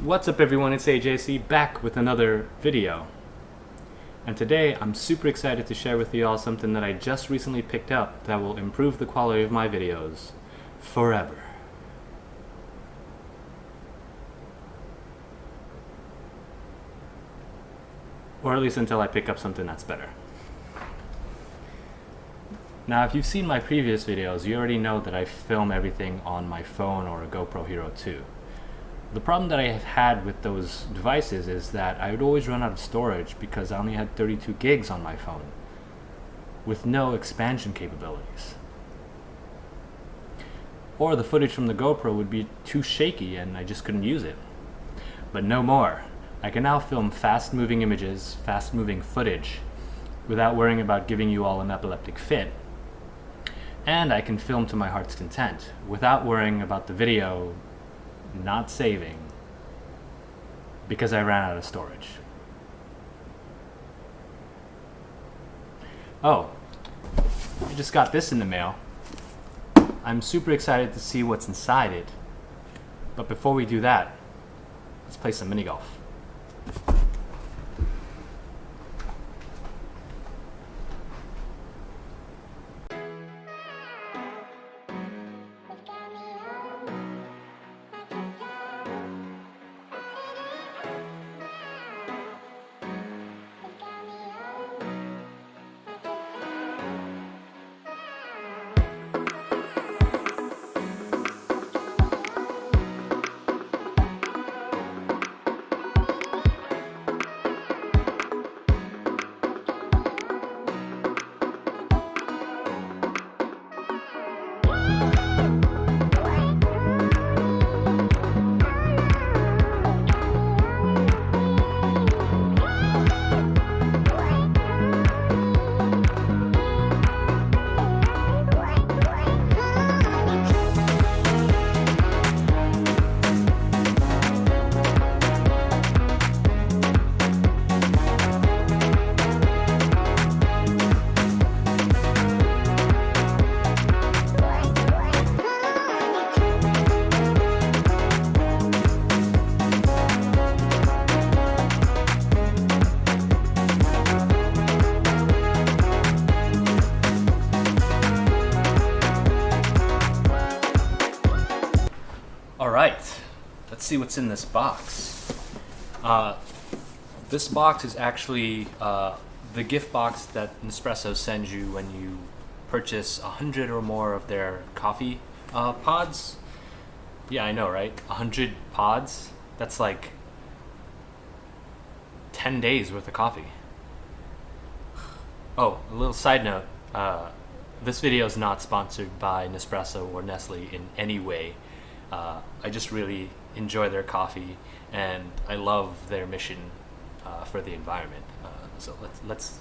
What's up everyone, it's AJC back with another video. And today I'm super excited to share with you all something that I just recently picked up that will improve the quality of my videos forever. Or at least until I pick up something that's better. Now if you've seen my previous videos, you already know that I film everything on my phone or a GoPro Hero 2. The problem that I have had with those devices is that I would always run out of storage because I only had 32 gigs on my phone with no expansion capabilities. Or the footage from the GoPro would be too shaky and I just couldn't use it. But no more. I can now film fast-moving images, fast-moving footage without worrying about giving you all an epileptic fit. And I can film to my heart's content without worrying about the video not saving because I ran out of storage. Oh, I just got this in the mail. I'm super excited to see what's inside it. But before we do that, let's play some mini golf. Alright, let's see what's in this box. This box is actually the gift box that Nespresso sends you when you purchase 100 or more of their coffee pods. Yeah, I know, right? 100 pods? That's like 10 days worth of coffee. Oh, a little side note. This video is not sponsored by Nespresso or Nestle in any way. I just really enjoy their coffee and I love their mission for the environment. So let's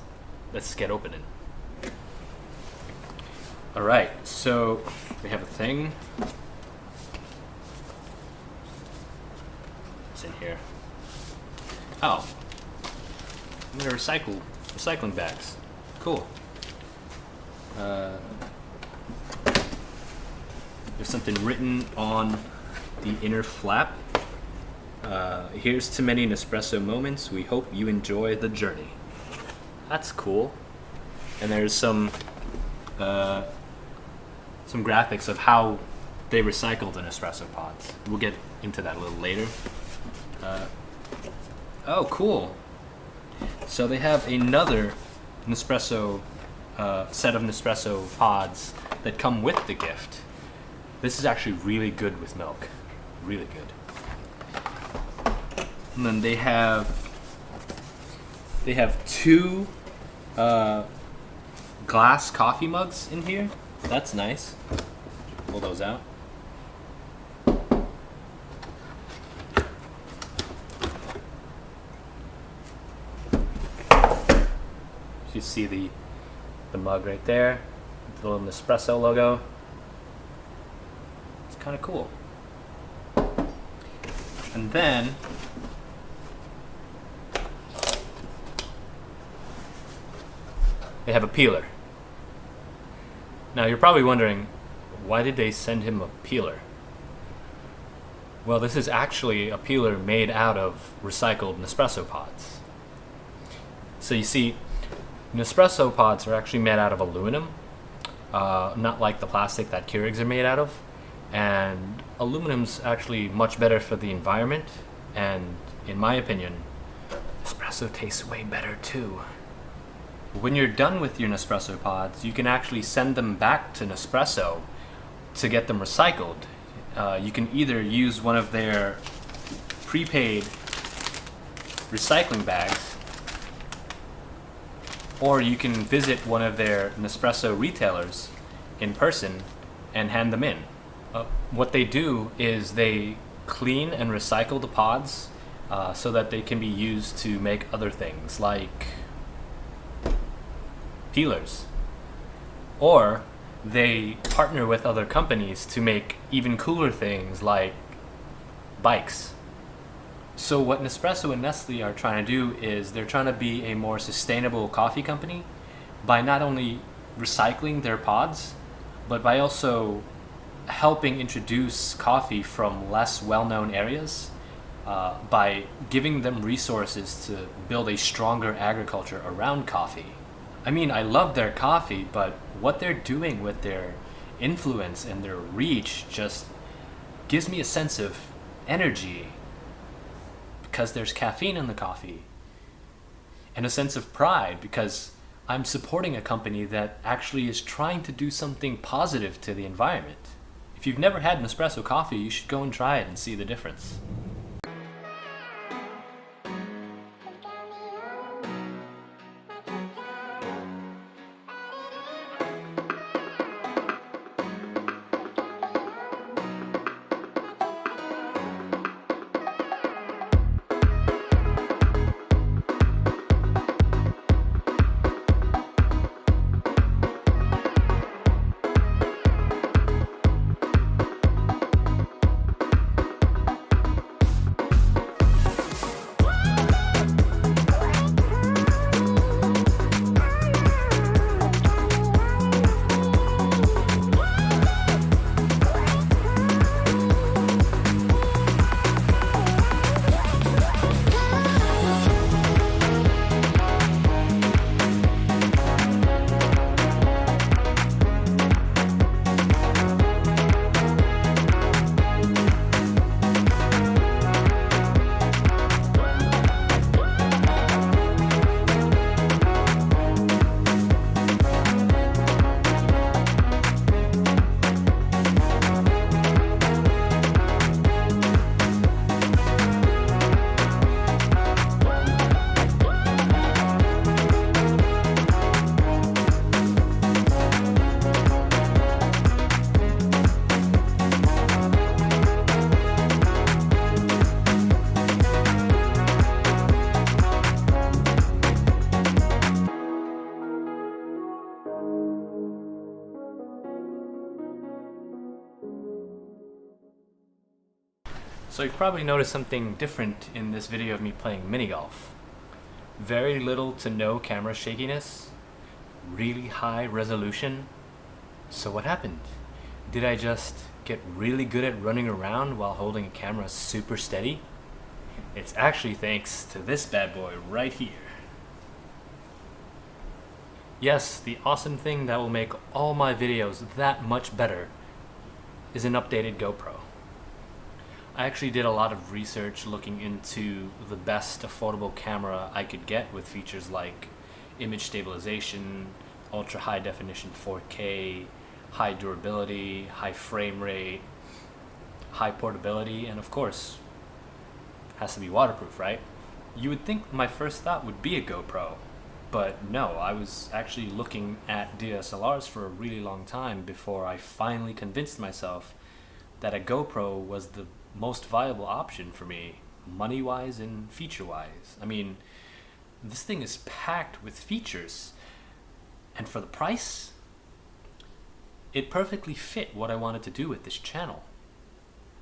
get opening. All right, so we have a thing. What's in here? Oh, I'm gonna recycling bags. Cool. There's something written on the inner flap. Here's to many Nespresso moments. We hope you enjoy the journey. That's cool. And there's some graphics of how they recycle the Nespresso pods. We'll get into that a little later. Oh, cool. So they have another Nespresso set of Nespresso pods that come with the gift. This is actually really good with milk. Really good. And then they have two glass coffee mugs in here. That's nice. Pull those out. You see the mug right there, the little Nespresso logo. It's kind of cool. And then they have a peeler. Now you're probably wondering, why did they send him a peeler? Well, this is actually a peeler made out of recycled Nespresso pods. So you see, Nespresso pods are actually made out of aluminum, not like the plastic that Keurigs are made out of. And aluminum's actually much better for the environment, and in my opinion, Nespresso tastes way better too. When you're done with your Nespresso pods, you can actually send them back to Nespresso to get them recycled. You can either use one of their prepaid recycling bags, or you can visit one of their Nespresso retailers in person and hand them in. What they do is they clean and recycle the pods so that they can be used to make other things like peelers. Or they partner with other companies to make even cooler things like bikes. So what Nespresso and Nestle are trying to do is they're trying to be a more sustainable coffee company by not only recycling their pods, but by also helping introduce coffee from less well-known areas by giving them resources to build a stronger agriculture around coffee. I mean, I love their coffee, but what they're doing with their influence and their reach just gives me a sense of energy because there's caffeine in the coffee, and a sense of pride because I'm supporting a company that actually is trying to do something positive to the environment. If you've never had Nespresso coffee, you should go and try it and see the difference. So you've probably noticed something different in this video of me playing mini golf. Very little to no camera shakiness, really high resolution. So what happened? Did I just get really good at running around while holding a camera super steady? It's actually thanks to this bad boy right here. Yes, the awesome thing that will make all my videos that much better is an updated GoPro. I actually did a lot of research looking into the best affordable camera I could get with features like image stabilization, ultra high definition 4K, high durability, high frame rate, high portability, and of course, has to be waterproof, right? You would think my first thought would be a GoPro, but no, I was actually looking at DSLRs for a really long time before I finally convinced myself that a GoPro was the most viable option for me, money-wise and feature-wise. I mean, this thing is packed with features, and for the price, it perfectly fit what I wanted to do with this channel.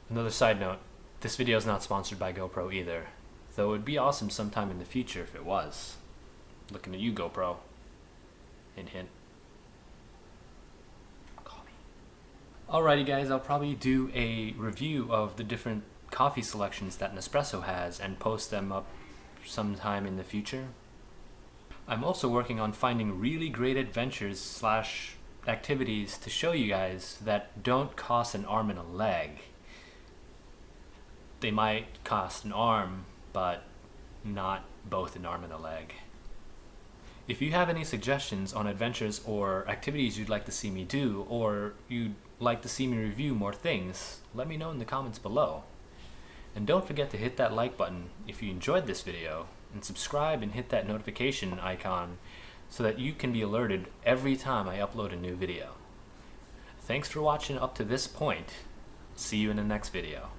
Another side note, this video is not sponsored by GoPro either, though it would be awesome sometime in the future if it was. Looking at you, GoPro. Hint, hint. Call me. Alrighty guys, I'll probably do a review of the different coffee selections that Nespresso has and post them up sometime in the future. I'm also working on finding really great adventures / activities to show you guys that don't cost an arm and a leg. They might cost an arm, but not both an arm and a leg. If you have any suggestions on adventures or activities you'd like to see me do, or you'd like to see me review more things, let me know in the comments below. And don't forget to hit that like button if you enjoyed this video, and subscribe and hit that notification icon so that you can be alerted every time I upload a new video. Thanks for watching up to this point. See you in the next video.